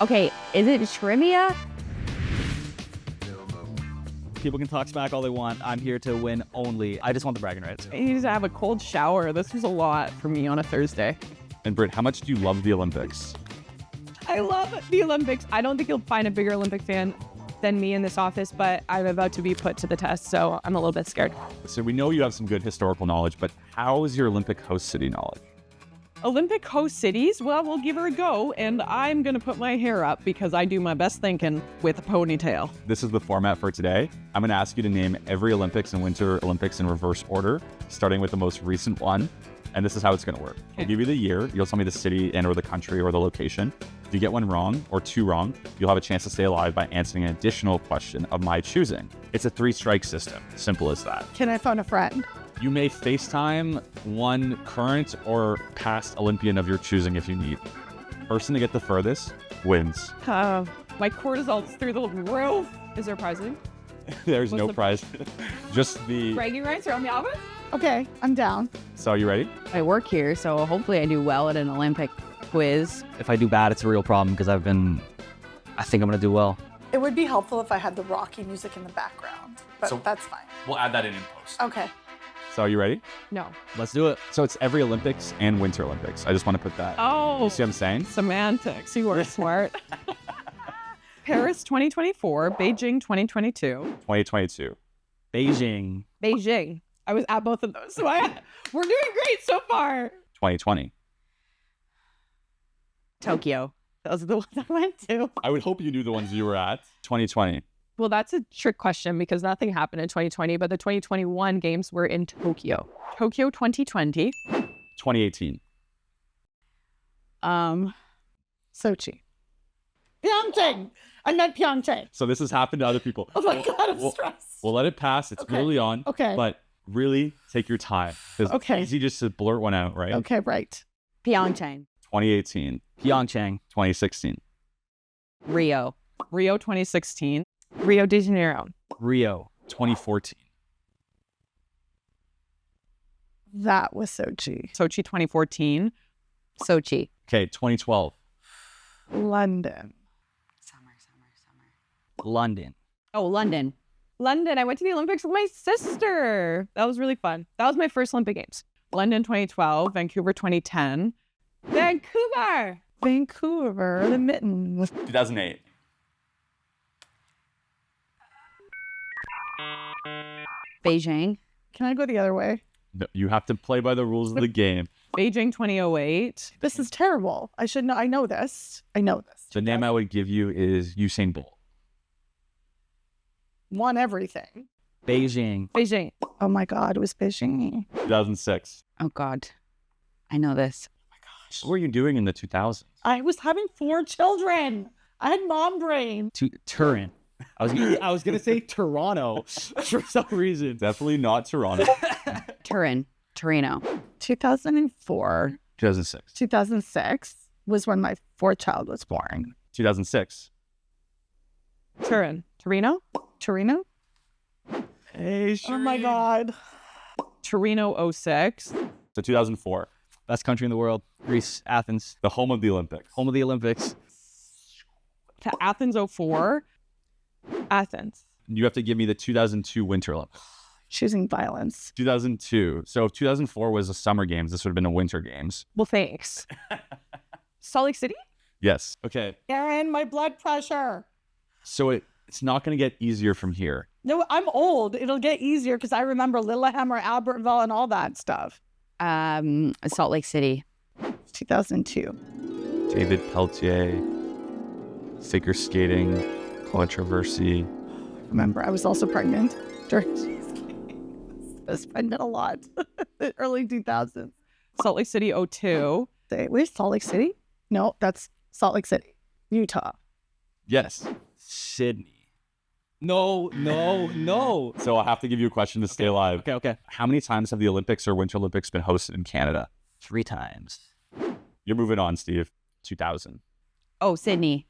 Okay, is it trivia? People can talk smack all they want. I'm here to win only. I just want the bragging rights. I need to have a cold shower. This was a lot for me on a Thursday. And Britt, how much do you love the Olympics? I love the Olympics. I don't think you'll find a bigger Olympic fan than me in this office, but I'm about to be put to the test, so I'm a little bit scared. So we know you have some good historical knowledge, but how is your Olympic host city knowledge? Olympic host cities? Well, we'll give her a go, and I'm going to put my hair up because I do my best thinking with a ponytail. This is the format for today. I'm going to ask you to name every Olympics and Winter Olympics in reverse order, starting with the most recent one. And this is how it's going to work. I'll give you the year. You'll tell me the city and or the country or the location. If you get one wrong or two wrong, you'll have a chance to stay alive by answering an additional question of my choosing. It's a 3-strike system. Simple as that. Can I phone a friend? You may FaceTime one current or past Olympian of your choosing if you need. Person to get the furthest wins. My cortisol's through the roof. Is there a prize? There's What's no the- prize. Just the... Bragging rights are on the office? Okay, I'm down. So are you ready? I work here, so hopefully I do well at an Olympic quiz. If I do bad, it's a real problem because I think I'm going to do well. It would be helpful if I had the Rocky music in the background, but that's fine. We'll add that in post. Okay. So are you ready? No. Let's do it. So it's every Olympics and Winter Olympics. I just want to put that. Oh, You see what I'm saying? semantics. You are smart. Paris 2024, Beijing 2022. 2022. Beijing. Beijing. I was at both of those, so we're doing great so far. 2020. Tokyo. Those are the ones I went to. I would hope you knew the ones you were at. 2020. Well, that's a trick question because nothing happened in 2020, but the 2021 games were in Tokyo. Tokyo 2020. 2018. Sochi. Pyeongchang. I meant Pyeongchang. So this has happened to other people. Oh my God, I'm stressed. We'll let it pass. It's Okay. early on. Okay. But really take your time. It's Okay. easy just to blurt one out, right? Okay, right. Pyeongchang. 2018. Pyeongchang. 2016. Rio. Rio 2016. Rio de Janeiro. Rio. 2014. That was Sochi. Sochi 2014. Sochi. Okay, 2012. London. London. Oh, London. London. I went to the Olympics with my sister. That was really fun. That was my first Olympic Games. London 2012. Vancouver 2010. Vancouver. Vancouver. The mittens. 2008. Beijing. Can I go the other way? No, you have to play by the rules of the game. Beijing 2008. This is terrible. I should know. I know this. I know this. The name I would give you is Usain Bolt. Won everything. Beijing. Beijing. Oh my God, it was Beijing. 2006. Oh, God. I know this. What were you doing in the 2000s? I was having 4 children. I had mom brain. Turin. I was gonna say Toronto for some reason. Definitely not Toronto. Turin. Torino. 2004, 2006. 2006 was when my 4th child was born. 2006. Turin. Torino. Torino? Hey, Oh my God. Torino 06. So 2004, Best country in the world. Greece. Athens. the home of the Olympics. Home of the Olympics. To Athens 04. Athens. You have to give me the 2002 Winter Olympics. Choosing violence. 2002. So if 2004 was a Summer Games, this would have been a Winter Games. Well, thanks. Salt Lake City? Yes. Okay. Aaron, my blood pressure. So it's not going to get easier from here. No, I'm old. It'll get easier because I remember Lillehammer, Albertville, and all that stuff. Salt Lake City. 2002. David Peltier, figure skating, controversy. Remember, I was also pregnant during these games. I was pregnant a lot. The early 2000s. Salt Lake City 02. Where's Salt Lake City? No, that's Salt Lake City, Utah. Yes. Sydney. No. So I'll have to give you a question to stay alive. Okay. How many times have the Olympics or Winter Olympics been hosted in Canada? 3 times. You're moving on, Steve. 2000. Oh, Sydney.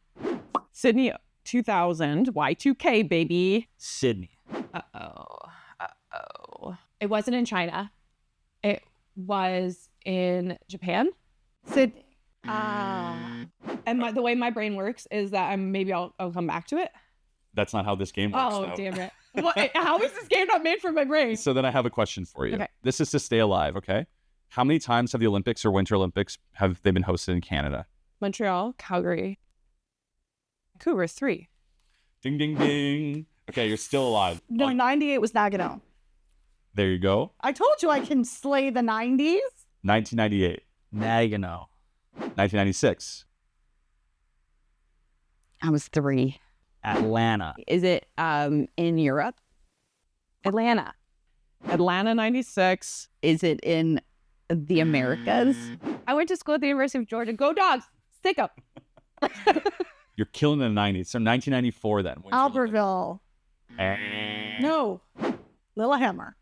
Sydney 2000. Y2K, baby. Sydney. Uh-oh. It wasn't in China. It was in Japan. Sydney. And And the way my brain works is that I'll come back to it. That's not how this game works. Oh, though. damn it. How is this game not made for my brain? So then I have a question for you. Okay. This is to stay alive, okay? How many times have the Olympics or Winter Olympics have they been hosted in Canada? Montreal, Calgary, Vancouver, 3. Ding, ding, ding. Okay, you're still alive. No, 98 was Nagano. There you go. I told you I can slay the 90s. 1998. Nagano. 1996. I was 3. Atlanta. Is it in Europe? Atlanta, 96. Is it in the Americas? I went to school at the University of Georgia. Go Dogs. Stick up. You're killing the 90s. So 1994 then. Winter Albertville. Olympics. No. Lillehammer.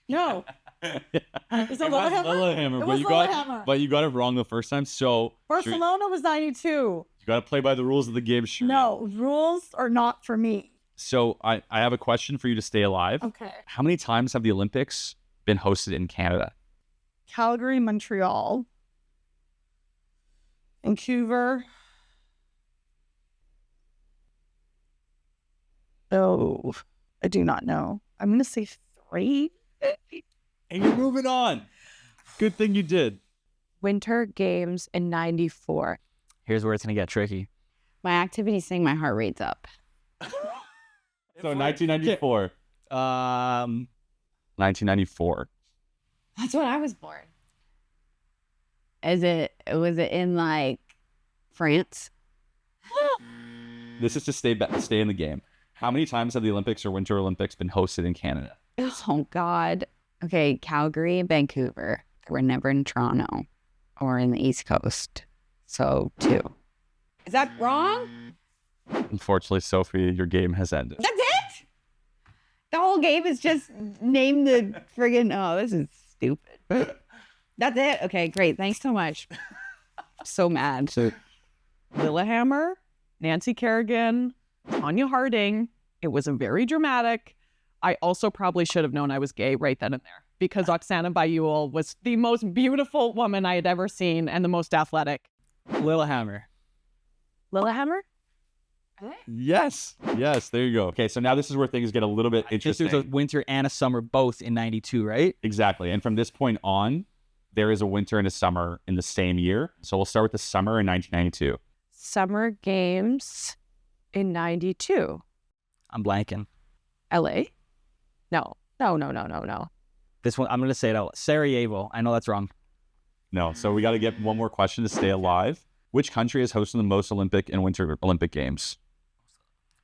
No. Is it Lillehammer? Lillehammer, It but was Lillehammer. you got it wrong the first time. So Barcelona was 92. you got to play by the rules of the game. Sure. No, rules are not for me. So I have a question for you to stay alive. Okay. How many times have the Olympics been hosted in Canada? Calgary, Montreal, Vancouver. Oh, I do not know. I'm going to say 3. And you're moving on. Good thing you did. Winter Games in 94. Here's where it's going to get tricky. My activity's saying my heart rate's up. So 1994. 1994. That's when I was born. Was it in like France? This is to stay in the game. How many times have the Olympics or Winter Olympics been hosted in Canada? Oh God. Okay, Calgary and Vancouver. They were never in Toronto or in the East Coast. So 2. Is that wrong? Unfortunately, Sophie, your game has ended. That's it? The whole game is just name the friggin'. Oh, this is stupid. That's it? Okay, great. Thanks so much. So mad. So Lillehammer, Nancy Kerrigan, Tanya Harding. It was a very dramatic. I also probably should have known I was gay right then and there because Oksana Bayul was the most beautiful woman I had ever seen and the most athletic. Lillehammer. Lillehammer? Yes. Yes, there you go. Okay, so now this is where things get a little bit Just interesting. there's a winter and a summer both in 92, right? Exactly. And from this point on, there is a winter and a summer in the same year. So we'll start with the summer in 1992. Summer Games in 92. I'm blanking. LA? No. This one, I'm going to say it out. Sarajevo. I know that's wrong. No, so we got to get one more question to stay alive. Which country has hosted the most Olympic and Winter Olympic Games?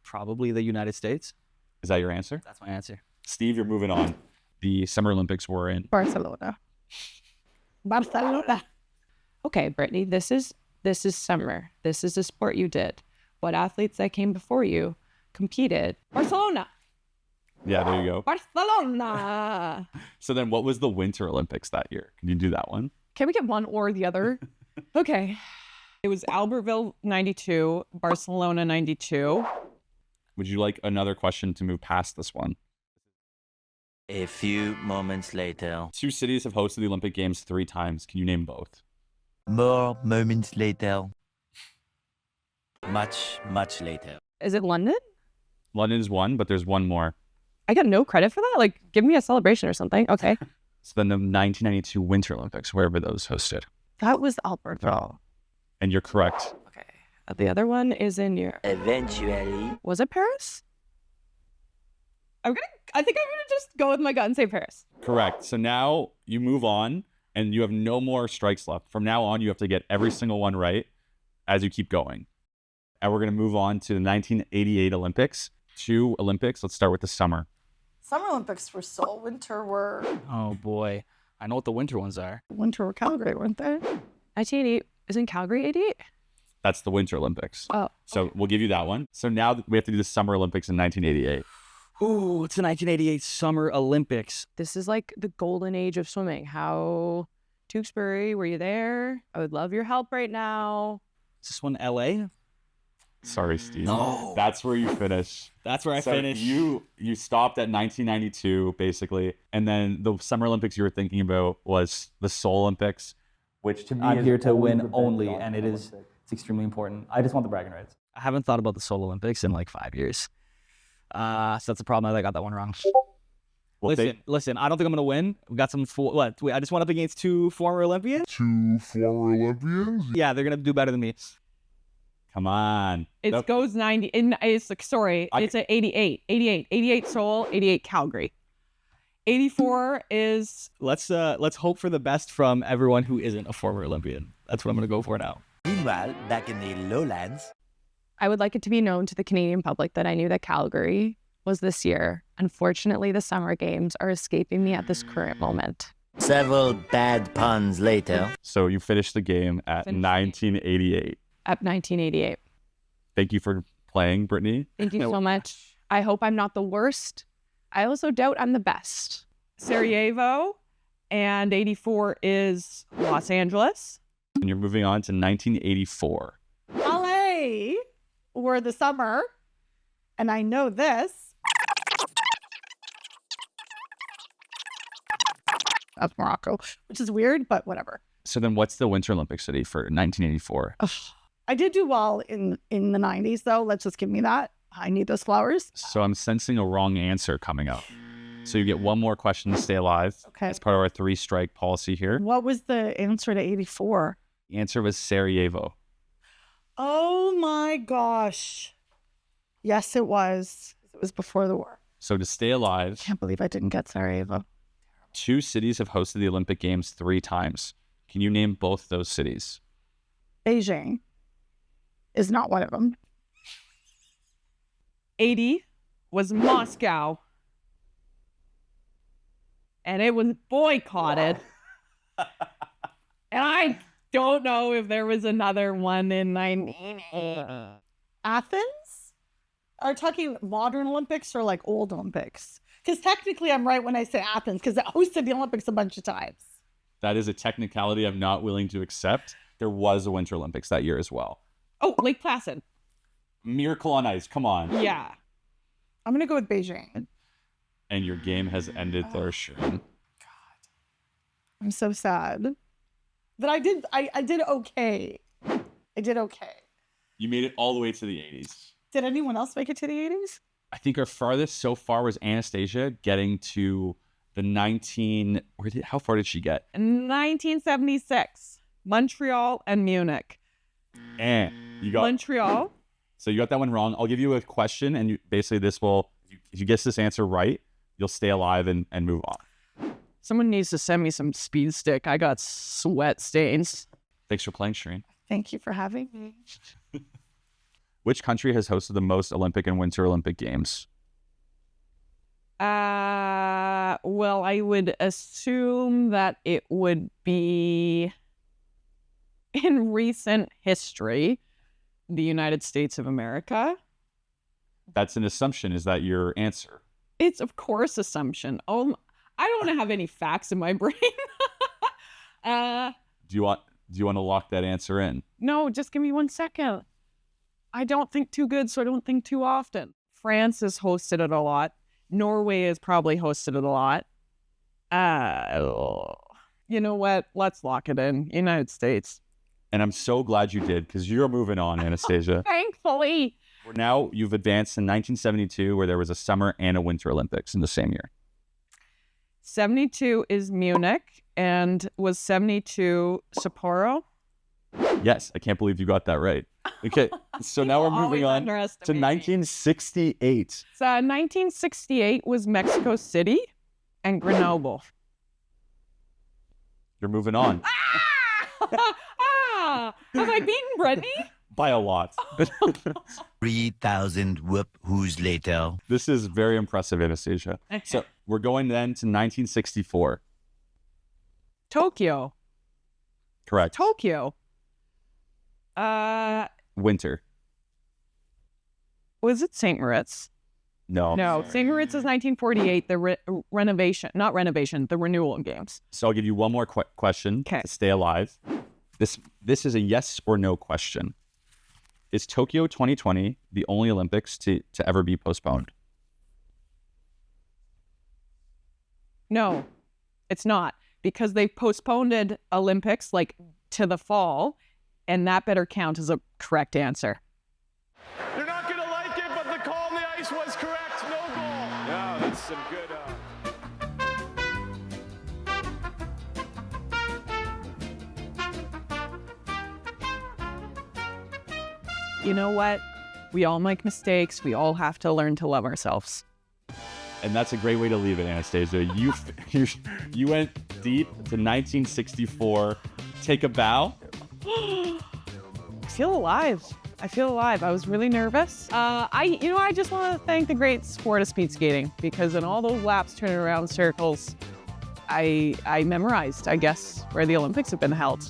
Probably the United States. Is that your answer? That's my answer. Steve, you're moving on. The Summer Olympics were in. Barcelona. Okay, Brittany, this is summer. This is a sport you did. What athletes that came before you competed? Barcelona. Yeah, there you go. Barcelona. So then what was the Winter Olympics that year? Can you do that one? Can we get one or the other? Okay. It was Albertville 92, Barcelona 92. Would you like another question to move past this one? A few moments later. 2 cities have hosted the Olympic Games 3 times. Can you name both? More moments later. Much, much later. Is it London? London is 1, but there's 1 more. I got no credit for that? Like, give me a celebration or something. Okay. So then the 1992 Winter Olympics, wherever those hosted. That was Albertville. And you're correct. Okay. The other one is in Europe. Eventually. Was it Paris? I think I'm gonna just go with my gut and say Paris. Correct. So now you move on and you have no more strikes left. From now on, you have to get every single one right as you keep going. And we're going to move on to the 1988 Olympics. 2 Olympics. Let's start with the summer. Summer Olympics were Seoul. Winter were Oh, boy. I know what the winter ones are. Calgary, weren't they? 1988 is in Calgary 88. That's the Winter Olympics. Oh, So we'll give you that one. So now we have to do the Summer Olympics in 1988. Ooh, it's the 1988 Summer Olympics. this is like the golden age of swimming. How Tewksbury, were you there? I would love your help right now. Is this one LA? Sorry, Steve. No. That's where you finish. That's where I So finished. You stopped at 1992, basically. And then the Summer Olympics you were thinking about was the Seoul Olympics, which to me I'm is here to only win the best only, Olympic and it is It's extremely important. I just want the bragging rights. I haven't thought about the Seoul Olympics in like 5 years. So that's the problem. I got that one wrong. Well, Listen. I don't think I'm gonna win. We got some. Wait, I just went up against 2 former Olympians. Yeah, they're gonna do better than me. come on. It Nope. goes 90. It's like, sorry, it's at 88. 88 Seoul, 88 Calgary. 84 is Let's hope for the best from everyone who isn't a former Olympian. That's what I'm gonna go for now. Meanwhile, back in the lowlands, I would like it to be known to the Canadian public that I knew that Calgary was this year. Unfortunately, the Summer Games are escaping me at this current moment. several bad puns later. So you finished the game at 1988. At 1988. Thank you for playing, Brittany. Thank you so much. I hope I'm not the worst. I also doubt I'm the best. Sarajevo, and 84 is Los Angeles. And you're moving on to 1984. LA or the summer, and I know this. Of Morocco, which is weird, but whatever. So then what's the Winter Olympic city for 1984? I did do well in the 90s, though. Let's just give me that. I need those flowers. So I'm sensing a wrong answer coming up. So you get one more question to stay alive. Okay. As part of our 3-strike policy here. What was the answer to 84? The answer was Sarajevo. Oh my gosh. Yes, it was. It was before the war. So to stay alive, Can't believe I didn't get Sarajevo. 2 cities have hosted the Olympic Games 3 times. Can you name both those cities? Beijing is not one of them. 80 was Moscow. And it was boycotted. And I don't know if there was another one in 1980. Athens? Are you talking modern Olympics or like old Olympics? Because technically I'm right when I say Athens because it hosted the Olympics a bunch of times. That is a technicality I'm not willing to accept. There was a Winter Olympics that year as well. Oh, Lake Placid. Miracle on Ice, come on. Yeah. I'm going to go with Beijing. And your game has ended there, Shireen. I'm so sad. But I did okay. I did okay. You made it all the way to the 80s. Did anyone else make it to the 80s? I think our farthest so far was Anastasia getting to the 19... how far did she get? 1976. Montreal and Munich. And you got... Montreal. So you got that one wrong. I'll give you a question, and basically this will... If you guess this answer right, you'll stay alive and move on. Someone needs to send me some speed stick. I got sweat stains. Thanks for playing, Shireen. Thank you for having me. Which country has hosted the most Olympic and Winter Olympic Games? Well, I would assume that it would be in recent history, the United States of America. That's an assumption. Is that your answer? It's of course assumption. Oh, I don't have any facts in my brain. Do you want to lock that answer in? No, just give me 1 second. I don't think too good, so I don't think too often. France has hosted it a lot. Norway has probably hosted it a lot. You know what? Let's lock it in. United States. And I'm so glad you did, because you're moving on, Anastasia. Thankfully. Now you've advanced in 1972, where there was a Summer and a Winter Olympics in the same year. 72 is Munich, and was 72 Sapporo? Yes, I can't believe you got that right. Okay, so now we're moving on to underestimate me. 1968. So 1968 was Mexico City and Grenoble. You're moving on Have I beaten Brittany? by a lot. 3,000 whoop-whoos later. This is very impressive, Anastasia. So we're going then to 1964. Tokyo. Correct. Tokyo. Winter. Was it St. Moritz? No. No, St. Moritz is 1948. The the renewal games. So I'll give you one more question Okay. to stay alive. This is a yes or no question. Is Tokyo 2020 the only Olympics to ever be postponed? No, it's not, because they postponed Olympics like to the fall, And that better count as a correct answer. You're not going to like it, but the call on the ice was correct. No goal. Yeah, that's some good... You know what? We all make mistakes. We all have to learn to love ourselves. And that's a great way to leave it, Anastasia. You went deep to 1964. Take a bow. I feel alive. I was really nervous. I just want to thank the great sport of speed skating, because in all those laps turning around circles, I memorized, I guess, where the Olympics have been held.